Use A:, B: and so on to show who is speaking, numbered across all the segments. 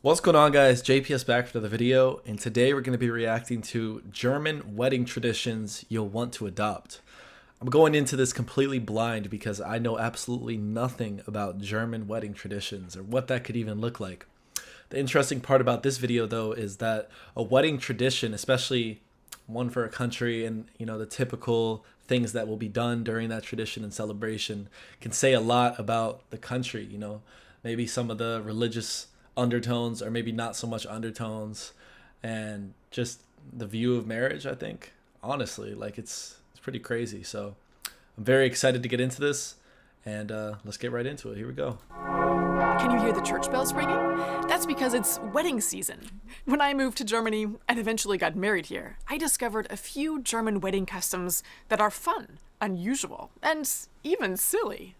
A: What's going on, guys? JPS back for another video, and today we're going to be reacting to German wedding traditions you'll want to adopt. I'm going into this completely blind because I know absolutely nothing about German wedding traditions or what that could even look like. The interesting part about this video, though, is that a wedding tradition, especially one for a country and the typical things that will be done during that tradition and celebration, can say a lot about the country. Maybe some of the religious undertones or maybe not so much undertones, and just the view of marriage. I think honestly, it's pretty crazy. So I'm very excited to get into this, and let's get right into it. Here we go.
B: Can you hear the church bells ringing? That's because it's wedding season. When I moved to Germany and eventually got married here, I discovered a few German wedding customs that are fun, unusual, and even silly.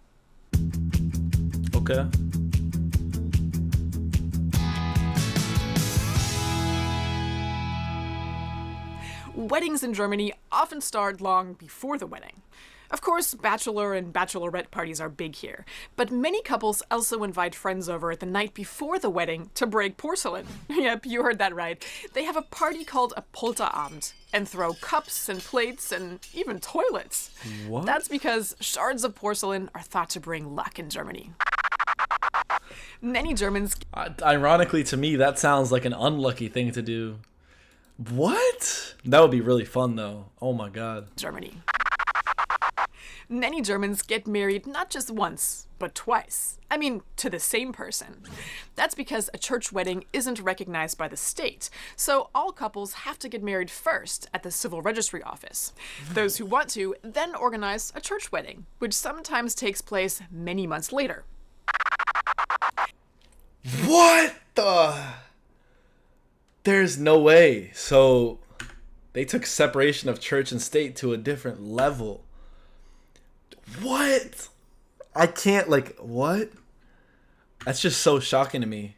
A: Okay.
B: Weddings in Germany often start long before the wedding. Of course, bachelor and bachelorette parties are big here, but many couples also invite friends over the night before the wedding to break porcelain. Yep, you heard that right. They have a party called a Polterabend and throw cups and plates and even toilets.
A: What?
B: That's because shards of porcelain are thought to bring luck in Germany. Many Germans...
A: Ironically, to me, that sounds like an unlucky thing to do. What? That would be really fun, though. Oh my god.
B: Germany. Many Germans get married not just once, but twice. I mean, to the same person. That's because a church wedding isn't recognized by the state, so all couples have to get married first at the civil registry office. Those who want to then organize a church wedding, which sometimes takes place many months later.
A: What the... There's no way. So they took separation of church and state to a different level. What? I can't, what? That's just so shocking to me.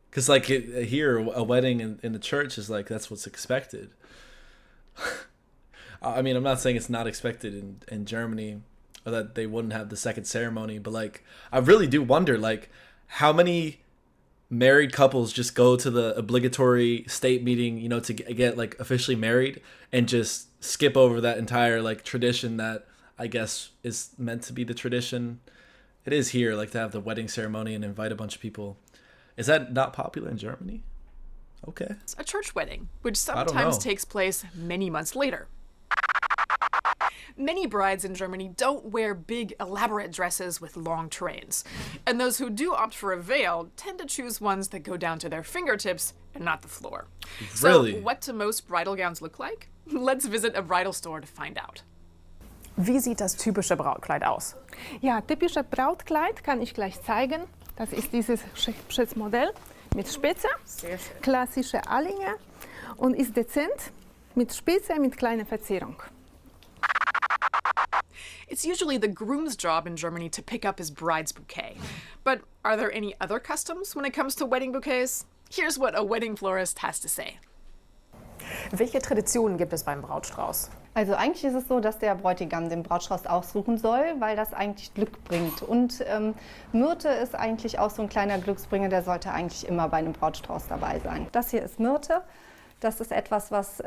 A: Because, here, a wedding in the church is, that's what's expected. I mean, I'm not saying it's not expected in Germany, or that they wouldn't have the second ceremony, but, I really do wonder, how many married couples just go to the obligatory state meeting, to get officially married, and just skip over that entire tradition that I guess is meant to be the tradition. It is here, to have the wedding ceremony and invite a bunch of people. Is that not popular in Germany? Okay.
B: It's a church wedding, which sometimes takes place many months later. Many brides in Germany don't wear big, elaborate dresses with long trains. And those who do opt for a veil tend to choose ones that go down to their fingertips and not the floor.
A: Really?
B: So what do most bridal gowns look like? Let's visit a bridal store to find out.
C: Wie sieht das typische Brautkleid aus?
D: Ja, typische Brautkleid kann ich gleich zeigen. Das ist dieses Modell mit Spitze, klassische Allinge und ist dezent mit Spitze mit kleiner Verzierung.
B: It's usually the groom's job in Germany to pick up his bride's bouquet. But are there any other customs when it comes to wedding bouquets? Here's what a wedding florist has to say.
C: Welche Traditionen gibt es beim Brautstrauß?
E: Also eigentlich ist es so, dass der Bräutigam den Brautstrauß aussuchen soll, weil das eigentlich Glück bringt. Und Myrte ist eigentlich auch so ein kleiner Glücksbringer, der sollte eigentlich immer bei einem Brautstrauß dabei sein. Das hier ist Myrte. Das ist etwas, was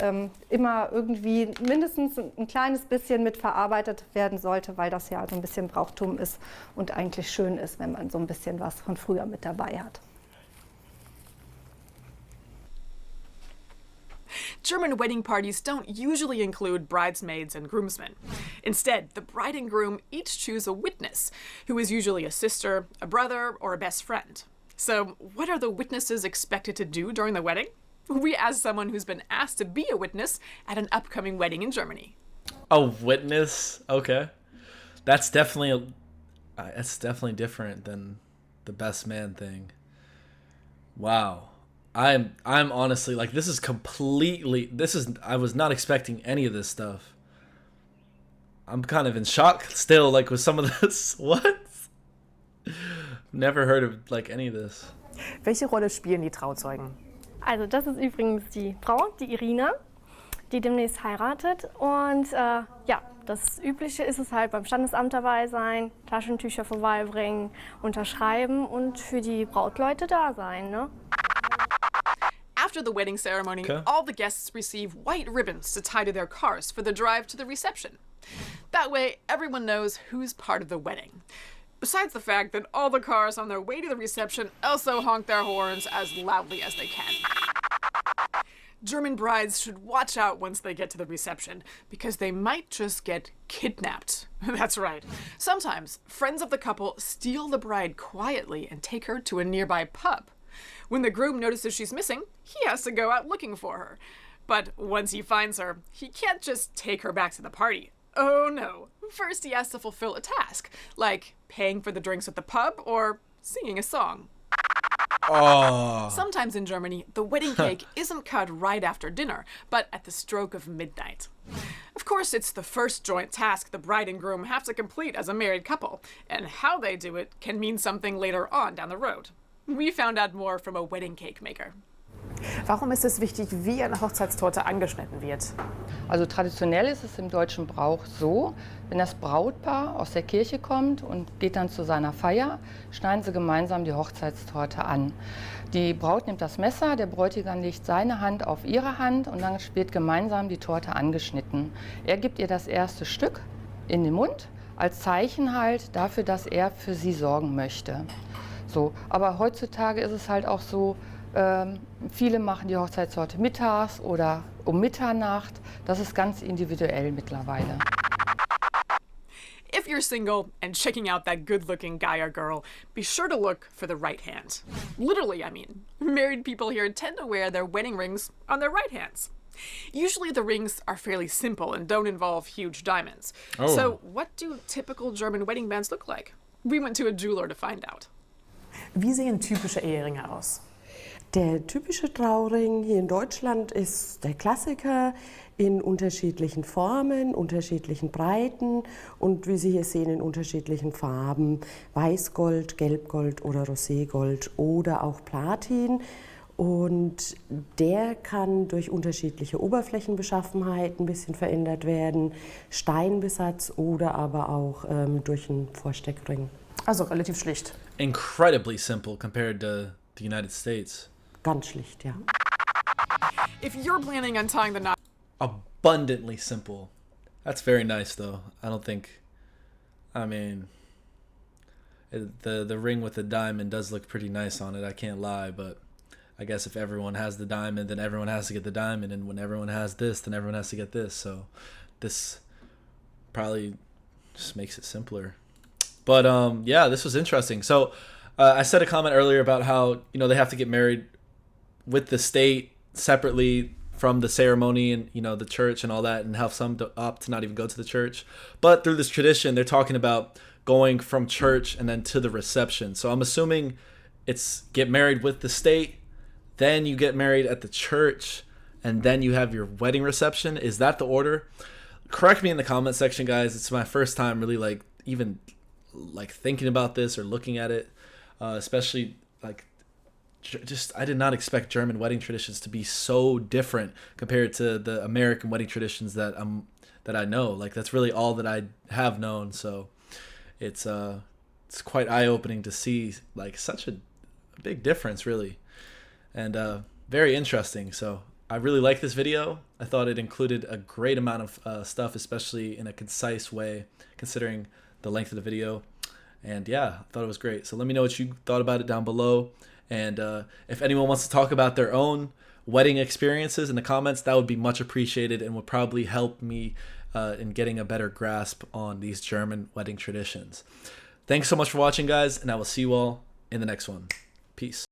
E: immer irgendwie mindestens ein kleines bisschen mit verarbeitet werden sollte, weil das ja so ein bisschen Brauchtum ist und eigentlich schön ist, wenn man so ein bisschen was von früher mit dabei hat.
B: German wedding parties don't usually include bridesmaids and groomsmen. Instead, the bride and groom each choose a witness, who is usually a sister, a brother, or a best friend. So, what are the witnesses expected to do during the wedding? We asked someone who's been asked to be a witness at an upcoming wedding in Germany.
A: A witness? Okay. That's definitely different than the best man thing. Wow. I'm honestly, I was not expecting any of this stuff. I'm kind of in shock still, with some of this. What? Never heard of, any of this.
C: Welche Rolle spielen die Trauzeugen?
D: Also das ist übrigens die Frau, die Irina, die demnächst heiratet. Und ja, das Übliche ist es halt beim Standesamt dabei sein, Taschentücher vorbeibringen, unterschreiben und für die Brautleute da sein, ne?
B: After the wedding ceremony,
A: Okay.
B: all the guests receive white ribbons to tie to their cars for the drive to the reception. That way, everyone knows who's part of the wedding. Besides the fact that all the cars on their way to the reception also honk their horns as loudly as they can. German brides should watch out once they get to the reception, because they might just get kidnapped. That's right. Sometimes, friends of the couple steal the bride quietly and take her to a nearby pub. When the groom notices she's missing, he has to go out looking for her. But once he finds her, he can't just take her back to the party. Oh no. First he has to fulfill a task, like paying for the drinks at the pub or singing a song.
A: Oh.
B: Sometimes in Germany, the wedding cake isn't cut right after dinner, but at the stroke of midnight. Of course, it's the first joint task the bride and groom have to complete as a married couple, and how they do it can mean something later on down the road. We found out more from a wedding cake maker.
C: Warum ist es wichtig, wie eine Hochzeitstorte angeschnitten wird?
F: Also traditionell ist es im deutschen Brauch so, wenn das Brautpaar aus der Kirche kommt und geht dann zu seiner Feier, schneiden sie gemeinsam die Hochzeitstorte an. Die Braut nimmt das Messer, der Bräutigam legt seine Hand auf ihre Hand und dann wird gemeinsam die Torte angeschnitten. Er gibt ihr das erste Stück in den Mund, als Zeichen halt dafür, dass er für sie sorgen möchte. So, aber heutzutage ist es halt auch so, viele machen die Hochzeitstorte mittags oder um Mitternacht. Das ist ganz individuell mittlerweile.
B: If you're single and checking out that good-looking guy or girl, be sure to look for the right hand. Literally, I mean. Married people here tend to wear their wedding rings on their right hands. Usually the rings are fairly simple and don't involve huge diamonds.
A: Oh.
B: So what do typical German wedding bands look like? We went to a jeweler to find out.
C: Wie sehen typische Eheringe aus?
G: Der typische Trauring hier in Deutschland ist der Klassiker in unterschiedlichen Formen, unterschiedlichen Breiten und wie Sie hier sehen in unterschiedlichen Farben, Weißgold, Gelbgold oder Roségold oder auch Platin. Und der kann durch unterschiedliche Oberflächenbeschaffenheit ein bisschen verändert werden, Steinbesatz oder aber auch durch einen Vorsteckring.
C: Also relativ schlicht.
A: Incredibly simple compared to the United States.
G: Ganz schlicht, ja.
B: If you're planning on tying the knot,
A: Abundantly simple. That's very nice, though. I don't think. I mean, the ring with the diamond does look pretty nice on it. I can't lie, but I guess if everyone has the diamond, then everyone has to get the diamond, and when everyone has this, then everyone has to get this. So this probably just makes it simpler. But yeah, this was interesting. So I said a comment earlier about how they have to get married with the state separately from the ceremony and the church and all that, and have some opt to not even go to the church. But through this tradition, they're talking about going from church and then to the reception. So I'm assuming it's get married with the state, then you get married at the church, and then you have your wedding reception. Is that the order? Correct me in the comment section, guys. It's my first time really even thinking about this or looking at it, especially I did not expect German wedding traditions to be so different compared to the American wedding traditions that I know. That's really all that I have known. So it's quite eye-opening to see such a big difference, really, and very interesting. So I really like this video. I thought it included a great amount of stuff, especially in a concise way, considering the length of the video. And yeah, I thought it was great. So let me know what you thought about it down below. And if anyone wants to talk about their own wedding experiences in the comments, that would be much appreciated and would probably help me in getting a better grasp on these German wedding traditions. Thanks so much for watching, guys, and I will see you all in the next one. Peace.